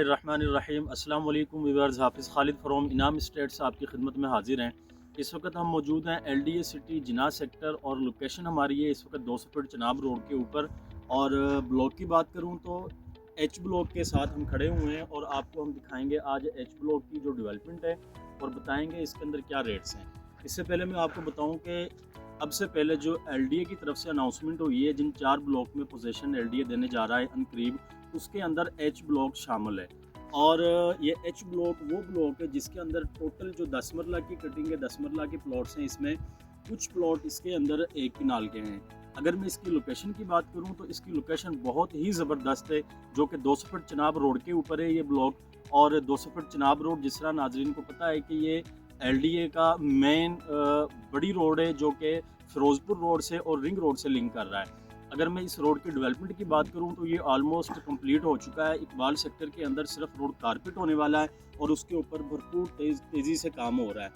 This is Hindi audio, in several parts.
बिस्मिल्लाहिर्रहमानिर्रहीम। अस्सलाम वालेकुम व्यूअर्स, हाफिज़ खालिद फ्रॉम इनाम स्टेट्स आपकी खिदमत में हाजिर हैं। इस वक्त हम मौजूद हैं LDA सिटी जिना सेक्टर और लोकेशन हमारी है इस वक्त 200 फीट चनाब रोड के ऊपर। और ब्लॉक की बात करूं तो H ब्लॉक के साथ हम खड़े हुए हैं और आपको हम दिखाएंगे आज H ब्लॉक की जो डेवलपमेंट है और बताएंगे इसके अंदर क्या रेट्स हैं। इससे पहले मैं आपको बताऊं कि अब से पहले जो LDA की तरफ से अनाउंसमेंट हुई है जिन 4 ब्लॉक में पोजीशन LDA देने जा रहा है अनकरीब, उसके अंदर H ब्लॉक शामिल है। और ये H ब्लॉक वो ब्लॉक है जिसके अंदर टोटल जो 10 मरला की कटिंग है, 10 मरला के प्लॉट्स हैं। इसमें कुछ प्लॉट इसके अंदर एक किनाल के हैं। अगर मैं इसकी लोकेशन की बात करूं तो इसकी लोकेशन बहुत ही ज़बरदस्त है, जो कि 200 फीट चनाब रोड के ऊपर है ये ब्लॉक। और 200 फीट चनाब रोड जिस तरह नाजरीन को पता है कि ये LDA का मेन बड़ी रोड है जो कि फिरोजपुर रोड से और रिंग रोड से लिंक कर रहा है। अगर मैं इस रोड की डेवलपमेंट की बात करूं तो ये ऑलमोस्ट कंप्लीट हो चुका है। इकबाल सेक्टर के अंदर सिर्फ रोड कारपेट होने वाला है और उसके ऊपर भरपूर तेज़ी से काम हो रहा है।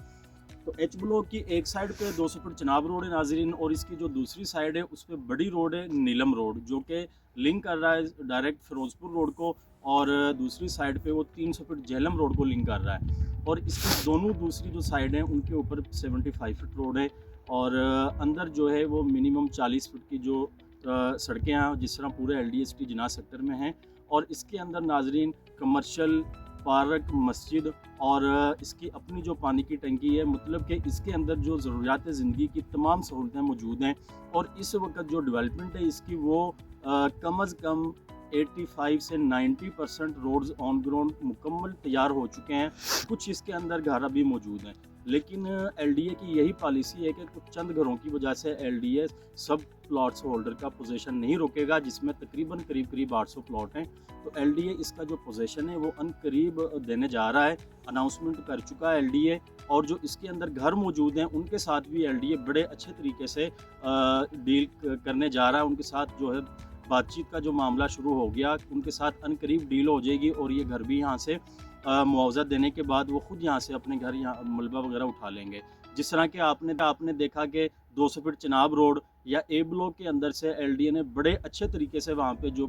तो H ब्लॉक की एक साइड पे 200 फीट चनाब रोड है नाजरीन, और इसकी जो दूसरी साइड है उस पर बड़ी रोड है नीलम रोड, जो कि लिंक कर रहा है डायरेक्ट फिरोजपुर रोड को, और दूसरी साइड पे वो 300 फीट झेलम रोड को लिंक कर रहा है। और इसकी दोनों दूसरी जो साइड हैं उनके ऊपर 75 फीट रोड है। और अंदर जो है वो मिनिमम 40 फीट की जो सड़कें हैं जिस तरह पूरे LDA सिटी जिना सेक्टर में हैं। और इसके अंदर नाजरीन कमर्शियल पार्क, मस्जिद और इसकी अपनी जो पानी की टंकी है, मतलब कि इसके अंदर जो ज़रूरियात ज़िंदगी की तमाम सहूलतें मौजूद हैं। और इस वक्त जो डेवलपमेंट है इसकी वो कम अज़ कम 85 से 90% रोड्स ऑन ग्राउंड मुकम्मल तैयार हो चुके हैं। कुछ इसके अंदर घर अभी मौजूद हैं, लेकिन LDA की यही पॉलिसी है कि कुछ चंद घरों की वजह से LDA सब प्लॉट्स होल्डर का पोजीशन नहीं रोकेगा, जिसमें तकरीबन करीब 800 प्लॉट हैं। तो LDA इसका जो पोजीशन है वो अनकरीब देने जा रहा है, अनाउंसमेंट कर चुका है LDA। और जो इसके अंदर घर मौजूद हैं उनके साथ भी LDA बड़े अच्छे तरीके से डील करने जा रहा है। उनके साथ जो है बातचीत का जो मामला शुरू हो गया, उनके साथ अनकरीब डील हो जाएगी और ये घर भी यहाँ से मुआवजा देने के बाद वो खुद यहाँ से अपने घर यहाँ मलबा वगैरह उठा लेंगे। जिस तरह के आपने देखा कि 200 फीट चनाब रोड या A ब्लॉक के अंदर से LDA ने बड़े अच्छे तरीके से वहाँ पे जो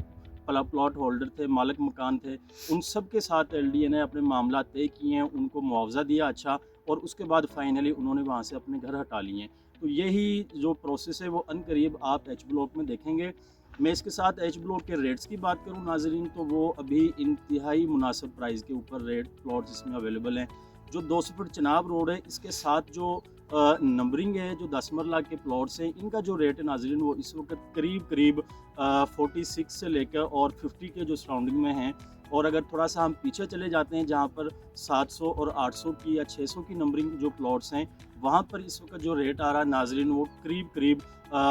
प्लॉट होल्डर थे, मालिक मकान थे, उन सब के साथ LDA ने अपने मामला तय किए हैं, उनको मुआवजा दिया अच्छा, और उसके बाद फाइनली उन्होंने वहाँ से अपने घर हटा लिए। तो यही जो प्रोसेस है वो अनकरीब आप H ब्लॉक में देखेंगे। मैं इसके साथ H ब्लॉक के रेट्स की बात करूं नाजरीन तो वो अभी इंतहाई मुनासिब प्राइस के ऊपर रेट प्लॉट्स इसमें अवेलेबल हैं। जो 200 फीट चनाब रोड है इसके साथ जो नंबरिंग है, जो 10 मरला के प्लॉट्स हैं, इनका जो रेट है नाजरीन वो इस वक्त करीब 46 से लेकर और 50 के जो सराउंडिंग में हैं। और अगर थोड़ा सा हम पीछे चले जाते हैं जहाँ पर 700 और 800 की या 600 की नंबरिंग जो प्लॉट्स हैं, वहाँ पर इस वक्त जो रेट आ रहा है नाजरीन वो करीब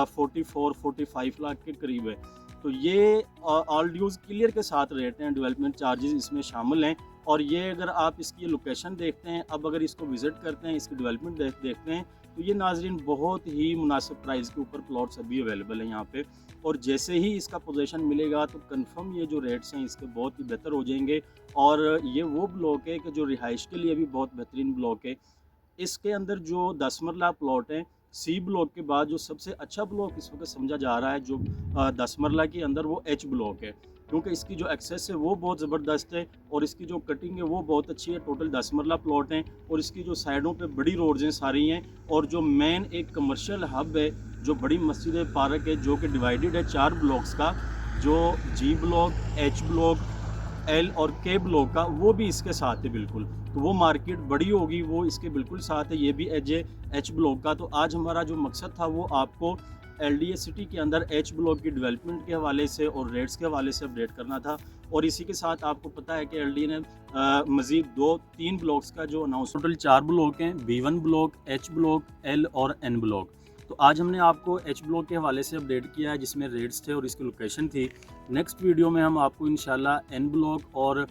44-45 लाख के करीब है। तो ये ऑल ड्यूज़ क्लियर के साथ रेट हैं, डेवलपमेंट चार्जेस इसमें शामिल हैं। और ये अगर आप इसकी लोकेशन देखते हैं, अब अगर इसको विज़िट करते हैं, इसकी डेवलपमेंट देखते हैं, तो ये नाजरीन बहुत ही मुनासिब प्राइस के ऊपर प्लॉट्स अभी अवेलेबल हैं यहाँ पे। और जैसे ही इसका पोजीशन मिलेगा तो कंफर्म ये जो रेट्स हैं इसके बहुत ही बेहतर हो जाएंगे। और ये वो ब्लॉक है कि जो रिहाइश के लिए भी बहुत बेहतरीन ब्लॉक है। इसके अंदर जो 10 मरला प्लॉट हैं, C ब्लॉक के बाद जो सबसे अच्छा ब्लॉक इस वक्त समझा जा रहा है जो 10 मरला के अंदर, वो H ब्लॉक है, क्योंकि इसकी जो एक्सेस है वो बहुत ज़बरदस्त है और इसकी जो कटिंग है वो बहुत अच्छी है। टोटल 10 मरला प्लॉट हैं और इसकी जो साइडों पे बड़ी रोड्स हैं सारी हैं। और जो मेन एक कमर्शियल हब है, जो बड़ी मस्जिद है, पार्क है, जो कि डिवाइडेड है 4 ब्लॉक्स का, जो G block, H block, L और K ब्लॉक का, वो भी इसके साथ है बिल्कुल। तो वो मार्केट बड़ी होगी, वो इसके बिल्कुल साथ है। ये भी H ब्लॉक का। तो आज हमारा जो मकसद था वो आपको LDA सिटी के अंदर H ब्लॉक की डेवलपमेंट के हवाले से और रेट्स के हवाले से अपडेट करना था। और इसी के साथ आपको पता है कि LDA ने मज़ीद 2-3 ब्लॉक्स का जो अनाउंस, टोटल 4 ब्लॉक हैं, B1 block, H block, L और N ब्लॉक। तो आज हमने आपको H ब्लॉक के हवाले से अपडेट किया है जिसमें रेट्स थे और इसकी लोकेशन थी। नेक्स्ट वीडियो में हम आपको इंशाल्लाह N ब्लॉक और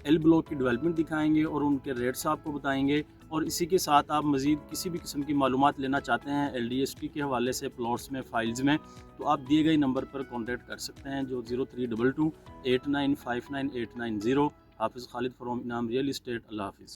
L ब्लॉक की डेवलपमेंट दिखाएंगे और उनके रेट्स आपको बताएंगे। और इसी के साथ आप मज़ीद किसी भी किस्म की मालूमात लेना चाहते हैं LDA सिटी के हवाले से, प्लॉट्स में, फाइल्स में, तो आप दिए गए नंबर पर कॉन्टैक्ट कर सकते हैं जो 0322 8959 890। हाफिज़ खालिद फ्रॉम इनाम रियल इस्टेट। अल्लाह हाफिज़।